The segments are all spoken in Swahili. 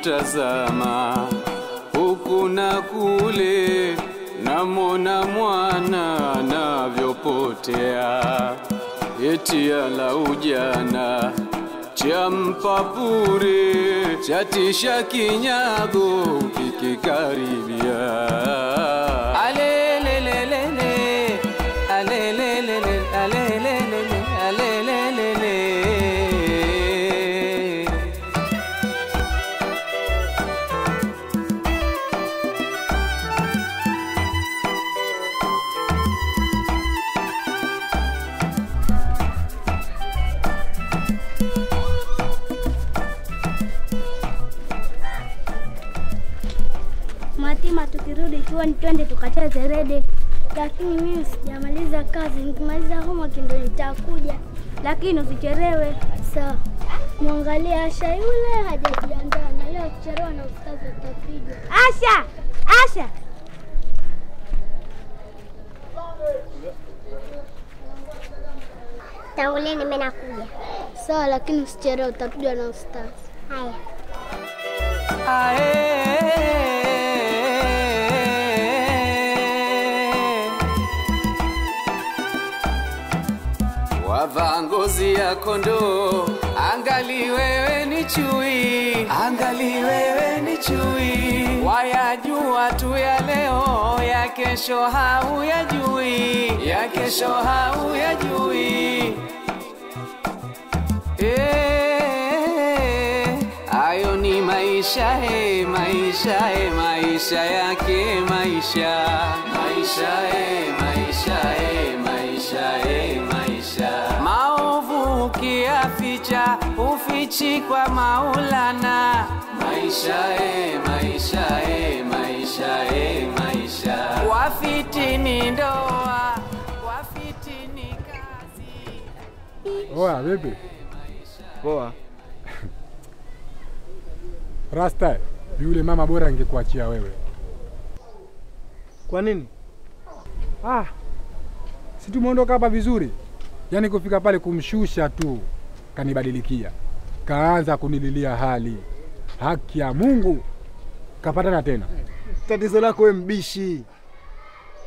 nikitazama huku na kule, namona mwana anavyopotea. Eti ala ujana champa pure, chatisha kinyago kikikaribia. Alelelelele, alelelelele, alelelelele, alelelelele. Matima, tukirudi chuoni twende tukacheze rede. Lakini mimi sijamaliza kazi, nikimaliza homework ndio nitakuja. Lakini usichelewe. Sawa. Muangalie Asha yule hajajiandaa, na leo kuchelewa na ustazi utapigwa. Asha! Asha! Tangulia mimi nakuja. Sawa, lakini usichelewe utapigwa na ustazi. Haya. Wavaa ngozi ya kondoo, angali wewe ni chui, angali wewe ni chui. Wayajua tu ya leo, ya kesho hauyajui, ya kesho hauyajui. Ayo ni maisha, maisha, maisha yake maisha. Maisha, maisha, maisha, maisha. Maovu ukiyaficha, ufichi kwa Maulana. Maisha, maisha, maisha, maisha. Wafitini ndoa, wafitini kazi. Oya, vipi? Poa. Rasta, yule mama bora angekuachia wewe. Kwa nini? Si tumeondoka hapa vizuri. Yaani kufika pale kumshusha tu kanibadilikia. Kaanza kunililia hali. Haki ya Mungu. Kapatana tena. Tatizo lako wewe mbishi.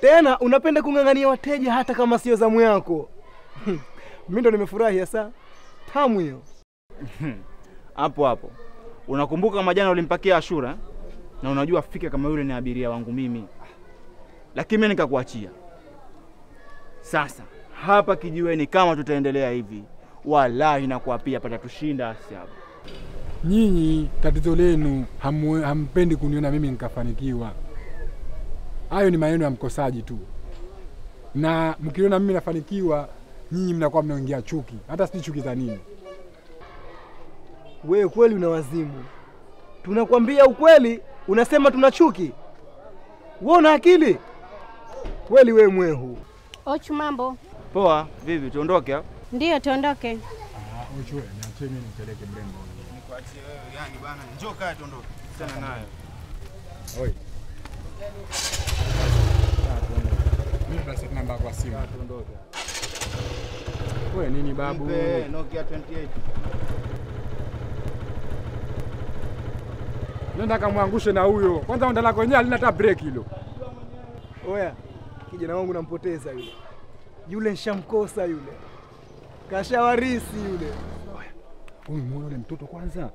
Tena unapenda kungangania wateja hata kama sio zamu yako. Mimi ndo nimefurahi sasa. Tamu hiyo. Hapo hapo. Unakumbuka kama jana ulimpakia Ashura? Na unajua fika kama yule ni abiria wangu mimi. Lakini mimi nikakuachia. Sasa hapa kijiweni kama tutaendelea hivi, wallahi nakuapia patatushinda asiabu. Nyinyi tatizo lenu hampendi kuniona mimi nikafanikiwa. Hayo ni maneno ya mkosaji tu. Na mkiona mimi nafanikiwa, nyinyi mnakuwa mnaingia chuki. Hata si chuki za nini. Wewe kweli una wazimu. Tunakwambia ukweli, unasema tuna chuki. Wewe una akili? Kweli wewe mwehu. Ochu, mambo. Poa, vipi tuondoke hapo? Ndio tuondoke. Ochu, niachie mimi nipeleke mrembo. Nikuachie wewe, yani bana, njoo kaa tuondoke. Sana nayo. Oi. Mimi basi namba kwa simu. Tuondoke. Wewe nini babu? Mpe Nokia 28. Nenda kamwangushe na huyo. Kwanza onda lako yenyewe halina hata break hilo. Oya, kijana wangu nampoteza yule. Yule nishamkosa yule. Kashawarisi yule. Oya. Huyu muone yule mtoto kwanza.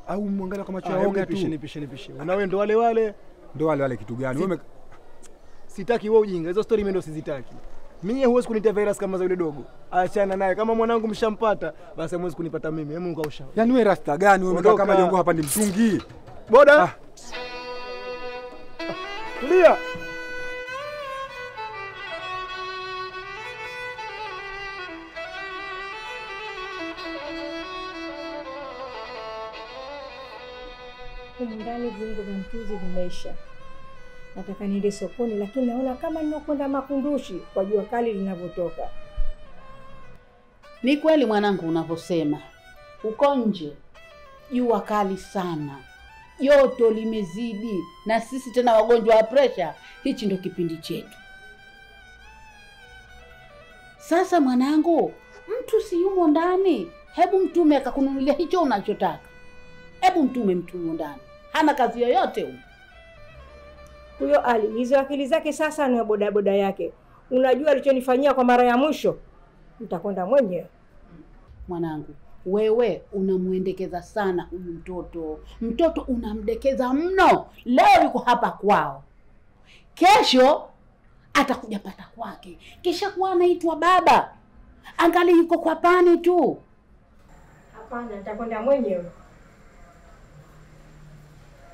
Au muangalia kama chaoga tu. Nipishe. Unawe ndo wale. Ndo wale kitu gani? Wewe sitaki wewe ujinga. Hizo story mimi ndo sizitaki. Mimi huwezi kunitia virus kama za yule dogo. Achana naye. Kama mwanangu mshampata, basi huwezi kunipata mimi. Hebu Mungu ausha. Yaani wewe rasta gani? Wewe umekaa kama jongo hapa ni mtungi. Boda. Tulia. Ndani viungo vya mchuzi vimeisha. Nataka niende sokoni, lakini naona kama ninakwenda Makunduchi kwa jua kali linavyotoka. Ni kweli mwanangu unavyosema. Uko nje jua kali sana. Joto limezidi na sisi tena wagonjwa wa pressure, hichi ndo kipindi chetu. Sasa mwanangu, mtu si yumo ndani. Hebu mtume akakununulia hicho unachotaka. Hebu mtume mtu yumo ndani. hana kazi yoyote huyo. Huyo Ali, hizo akili zake sasa ni bodaboda yake. Unajua alichonifanyia kwa mara ya mwisho? Nitakwenda mwenyewe. Mwanangu, wewe unamuendekeza sana huyu mtoto. Mtoto unamdekeza mno. Leo yuko hapa kwao, kesho atakuja pata kwake, kisha kuwa anaitwa baba. Angali yuko kwa pani tu. Hapana, nitakwenda mwenyewe.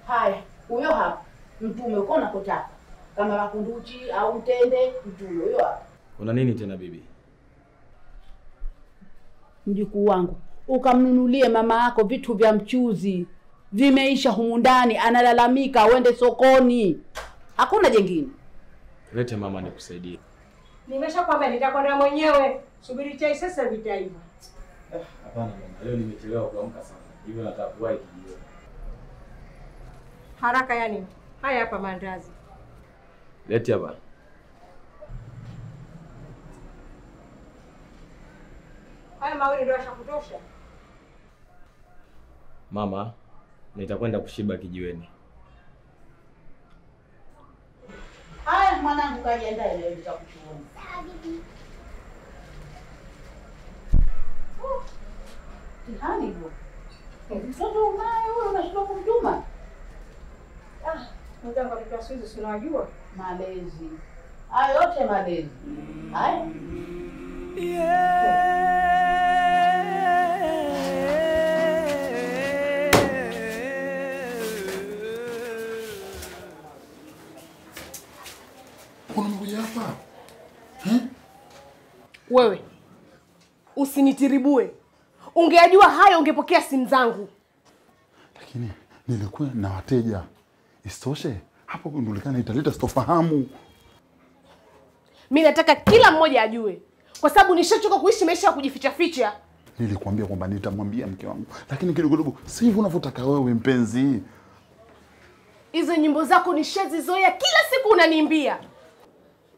Haya, huyo hapa mtume uko unakotaka, kama makunduchi au mtende, mtume huyo hapa. Una nini tena bibi? Mjukuu wangu, ukamnunulie mama yako vitu vya mchuzi, vimeisha humu ndani, analalamika uende sokoni. Hakuna jengine. Lete mama nikusaidie. Nimeshakwambia nitakwenda mwenyewe. Subiri chai sasa vitaiva. Hapana mama, leo nimechelewa kuamka sana. Hivyo nataka kuwahi kijioni. Haraka yani. Haya hapa mandazi. Leti hapa. Haya mawili ndio yashakutosha. Mama, nitakwenda kushiba kijiweni. Haya mwanangu, kajiandae leo nitakuchuona. Tihani hivyo. Mtoto unaye wewe unashindwa kumtuma? Mwanangu alikuwa siwezi si unajua. Malezi. Hayo yote malezi. Haya. Unakuja hapa? Wewe usinitiribue. Ungeajua hayo ungepokea simu zangu. Lakini nilikuwa na wateja. Isitoshe hapo kundulikana italeta sitofahamu. Mimi nataka kila mmoja ajue, kwa sababu nishachoka kuishi maisha ya kujificha ficha. Nilikwambia kwamba nitamwambia mke wangu, lakini kidogo si hivyo unavyotaka wewe mpenzi. Hizo nyimbo zako nishazizoea, kila siku unaniimbia.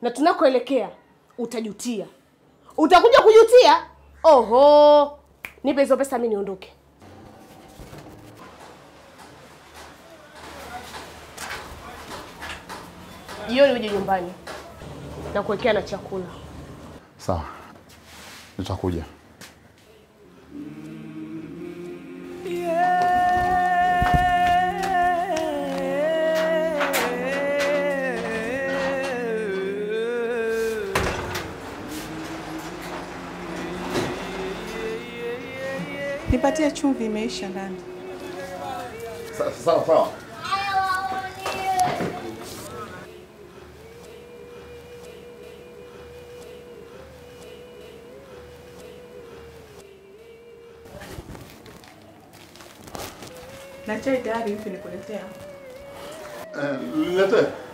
Na tunakoelekea utajutia. Utakuja kujutia? Oho. Nipe hizo pesa mimi niondoke. Jioni uje nyumbani na kuwekea na chakula. Sawa. Nitakuja. Nipatie chumvi, imeisha ndani. Sawa. Na chai tayari hivi nikuletea.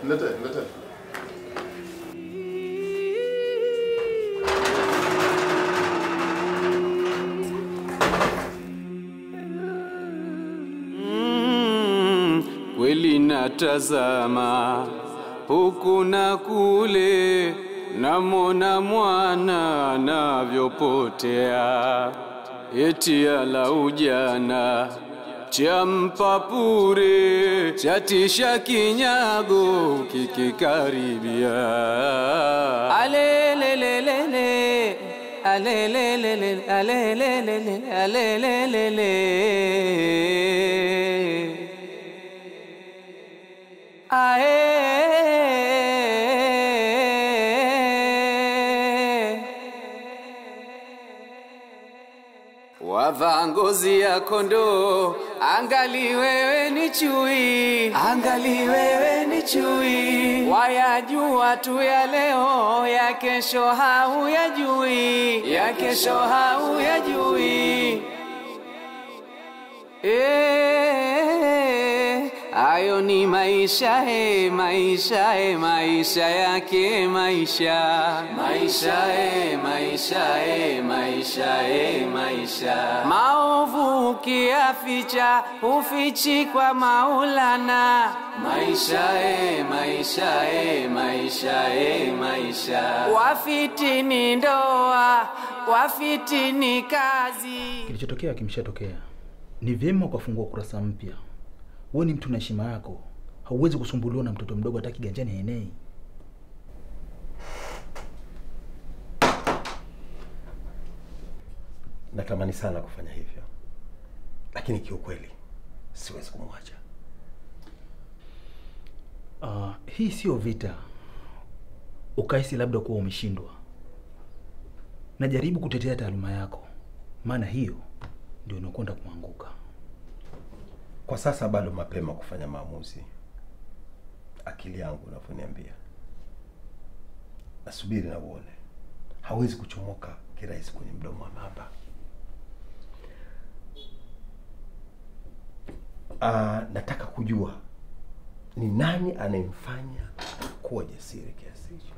Lete. Kweli natazama huku na kule, namona mwana anavyopotea, eti ala ujana cha mpapure, chatisha kinyago kikikaribia. Alelelelele, alelelelele, alelelelele, alelelelele. Wavaa ngozi ya kondoo, angali wewe ni chui, angali wewe ni chui. Wayajua tu ya leo, ya kesho hauyajui, ya kesho hauyajui. Ayo ni maisha maisha yake maisha maovu ukiyaficha ufichi kwa Maulana. Maisha wafitini ndoa, wafitini kazi. Kilichotokea kimeshatokea. Ni vyema ukafungua kurasa mpya, Wewe ni mtu na heshima yako. Hauwezi kusumbuliwa na mtoto mdogo hata kiganjani enei. Natamani sana kufanya hivyo, lakini kiukweli siwezi kumwacha. Hii sio vita ukaisi labda kuwa umeshindwa. Najaribu kutetea taaluma yako, maana hiyo ndio inakwenda kuanguka. Kwa sasa bado mapema kufanya maamuzi. Akili yangu inavyoniambia, nasubiri na uone. Hawezi kuchomoka kirahisi kwenye mdomo wa mamba. Nataka kujua ni nani anayemfanya kuwa jasiri kiasi hicho.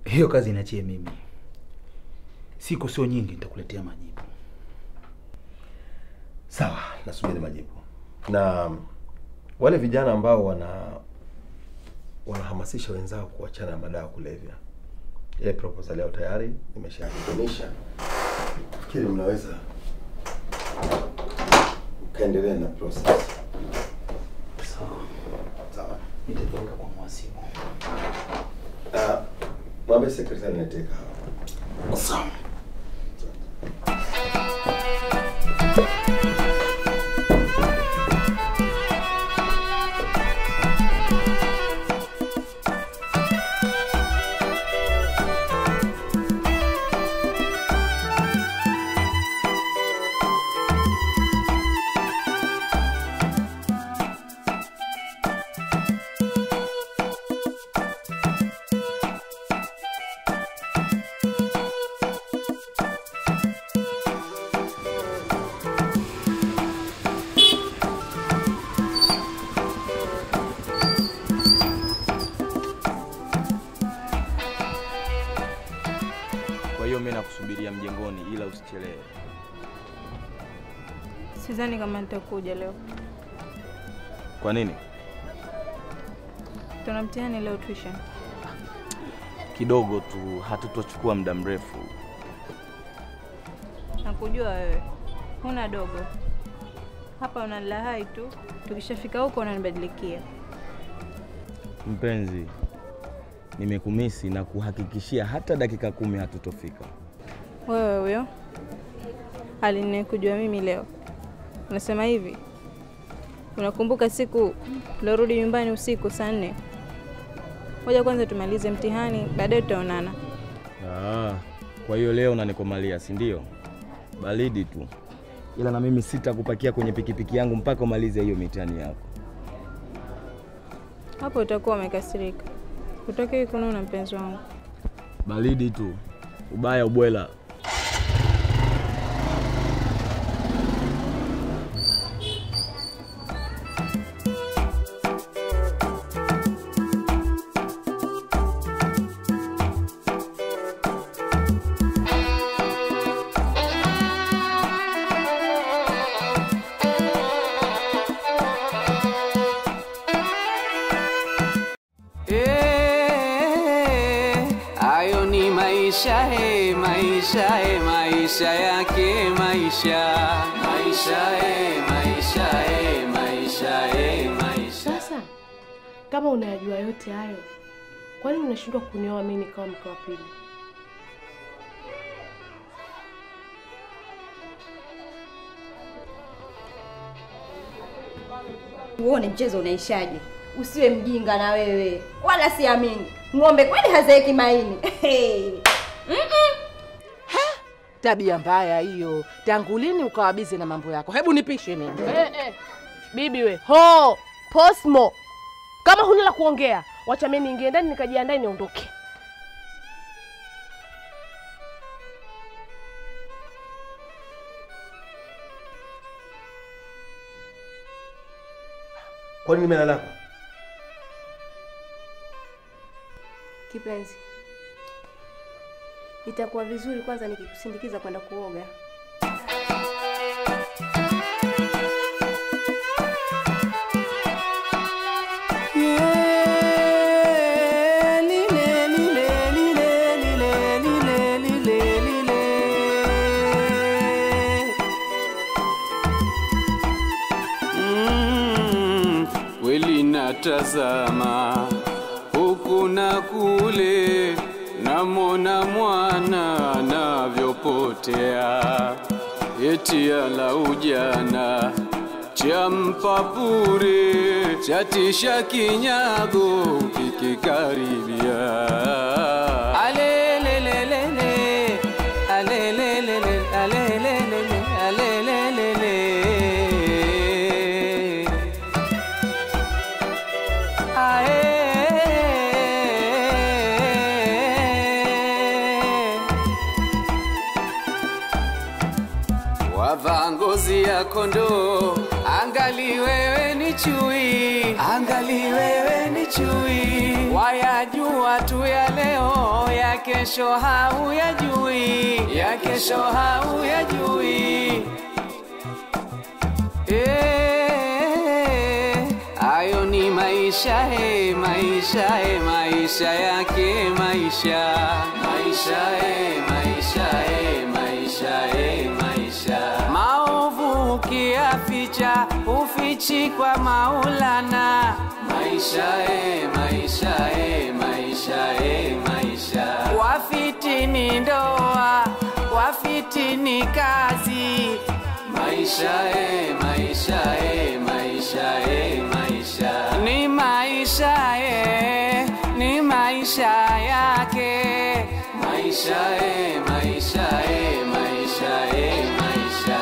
Hiyo kazi inachie mimi. Siku sio nyingi nitakuletea majibu. Sawa, nasubiri majibu. Na wale vijana ambao wanahamasisha wenzao kuachana na madawa ya kulevya, ile proposal yao tayari nimeshaidhinisha. Fikiri mnaweza kaendelea na process. Sawa. Nitapeleka kwa mwasibu. Mwambie sekretari niteka. Sawa. Nakusubiria mjengoni ila usichelewe. Sidhani kama nitakuja leo. Kwa nini? Tuna mtihani leo tuition. Kidogo tu, hatutochukua muda mrefu. Nakujua wewe. Huna dogo. Hapa unalahai tu. Tukishafika huko unanibadilikia. Mpenzi, nimekumisi na kuhakikishia hata dakika 10 hatutofika. Wewe huyo alinekujua mimi leo. Unasema hivi? Unakumbuka siku lorudi nyumbani usiku saa 4? Ngoja kwanza tumalize mtihani, baadaye tutaonana. Kwa hiyo leo unanikomalia, si ndio? Baridi tu. Ila na mimi sitakupakia kwenye pikipiki yangu mpaka umalize hiyo mitihani yako. Hapo utakuwa umekasirika. Kutoka hivi kuna mpenzi wangu. Baridi tu. Ubaya ubwela. Maisha yake maisha. Sasa kama unayajua yote hayo, kwa nini unashindwa kunioa mimi kama mke wa pili? Uone mchezo unaishaje. Usiwe mjinga na wewe. Wala siamini. Ng'ombe kweli hazeeki maini. Tabia mbaya hiyo. Tangu lini ukawabize na mambo yako? Hebu nipishe mimi. Bibi we. Ho! Posmo. Kama huna la kuongea, wacha mimi niingie ndani nikajiandae niondoke. Kwa nini nimelala hapa? Kipenzi, itakuwa vizuri kwanza nikikusindikiza kwenda kuoga. natazama huku na kule, namona mwana anavyopotea, eti ala ujana champa pure, chatisha kinyago kikikaribia. Alelelelele, alelelele, alelelele, alelelele. Wavaa ngozi ya kondoo, angali wewe ni chui, angali wewe ni chui. Wayajua tu ya leo, ya kesho hauyajui, ya kesho hauyajui. Ayo ni maisha maisha maisha yake maisha, maisha maisha maisha maisha. Maovu ukiyaficha ufichi kwa Maulana, maisha maisha maisha maisha. Wafitini ndoa, wafitini kazi, maisha maisha maisha maisha. Ni maisha ni maisha yake, maisha maisha maisha maisha.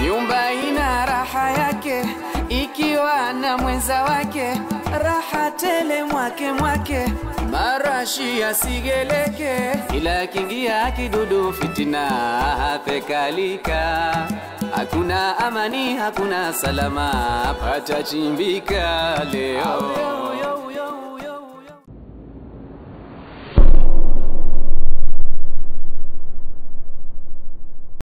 Nyumba ina raha yake ikiwa na mwenza wake, raha tele mwake mwake, marashi yasigeleke, ila kingia kidudu fitina hapekalika. Hakuna amani, hakuna salama, patachimbika leo.